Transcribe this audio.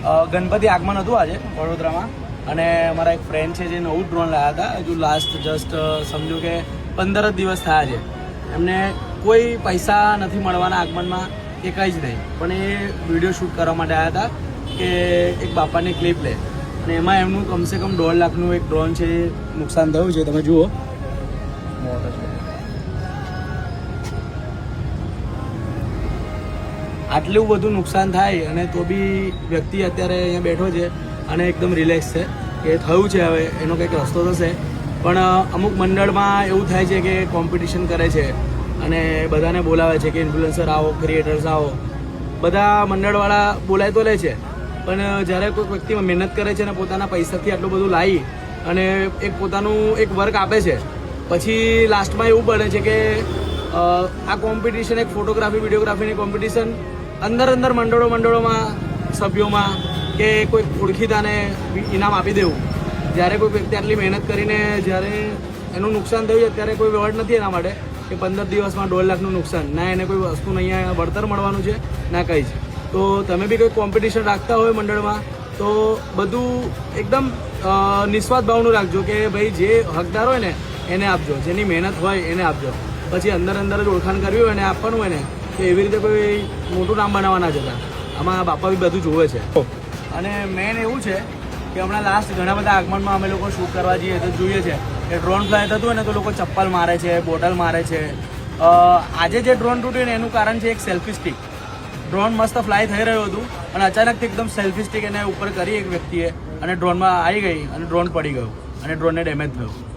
ગણપતિ આગમન હતું આજે વડોદરામાં અને મારા એક ફ્રેન્ડ છે જે નવું ડ્રોન લાવ્યા હતા. હજુ લાસ્ટ જસ્ટ સમજો કે 15 જ દિવસ થયા છે. એમને કોઈ પૈસા નથી મળવાના આગમનમાં કે કંઈ જ નહીં, પણ એ વિડીયો શૂટ કરવા માટે આવ્યા હતા કે એક બાપાની ક્લિપ લે અને એમાં એમનું કમસે કમ 1.5 લાખનું એક ડ્રોન છે નુકસાન થયું છે. તમે જુઓ, આટલું બધું નુકસાન થાય અને તો બી વ્યક્તિ અત્યારે અહીંયા બેઠો છે અને એકદમ રિલેક્સ છે કે થયું છે, હવે એનો કંઈક રસ્તો થશે. પણ અમુક મંડળમાં એવું થાય છે કે કોમ્પિટિશન કરે છે અને બધાને બોલાવે છે કે ઇન્ફ્લુએન્સર આવો, ક્રિએટર્સ આવો. બધા મંડળવાળા બોલાય તો લે છે, પણ જ્યારે કોઈ વ્યક્તિ મહેનત કરે છે અને પોતાના પૈસાથી આટલું બધું લાવી અને એક પોતાનું એક વર્ક આપે છે, પછી લાસ્ટમાં એવું બને છે કે આ કોમ્પિટિશન એક ફોટોગ્રાફી વિડીયોગ્રાફીની કોમ્પિટિશન અંદર મંડળોમાં સભ્યોમાં કે કોઈ ઓળખીતાને ઇનામ આપી દેવું. જ્યારે કોઈ વ્યક્તિ આટલી મહેનત કરીને જ્યારે એનું નુકસાન થયું છે ત્યારે કોઈ વર્ડ નથી એના માટે કે 15 દિવસમાં 1.5 લાખનું નુકસાન. ના એને કોઈ વસ્તુનું અહીંયા વળતર મળવાનું છે ના કંઈ જ. તો તમે બી કોઈ કોમ્પિટિશન રાખતા હોય મંડળમાં તો બધું એકદમ નિસ્વાર્થ ભાવનું રાખજો કે ભાઈ જે હકદાર હોય ને એને આપજો, જેની મહેનત હોય એને આપજો. પછી અંદર જ ઓળખાણ કરવી હોય ને આપવાનું હોય ને તો એવી રીતે કોઈ મોટું નામ બનાવવાના જતા. આમાં બાપા બી બધું જોવે છે. અને મેન એવું છે કે હમણાં લાસ્ટ ઘણા બધા આગમનમાં અમે લોકો શૂટ કરવા જઈએ તો જોઈએ છે કે ડ્રોન ફ્લાય થતું હોય ને તો લોકો ચપ્પલ મારે છે, બોટલ મારે છે. આજે જે ડ્રોન તૂટ્યું ને એનું કારણ છે એક સેલ્ફી સ્ટિક. ડ્રોન મસ્ત ફ્લાય થઈ રહ્યું હતું અને અચાનકથી એકદમ સેલ્ફી સ્ટિક એને ઉપર કરી એક વ્યક્તિએ અને ડ્રોનમાં આવી ગઈ અને ડ્રોન પડી ગયું અને ડ્રોનને ડેમેજ થયું.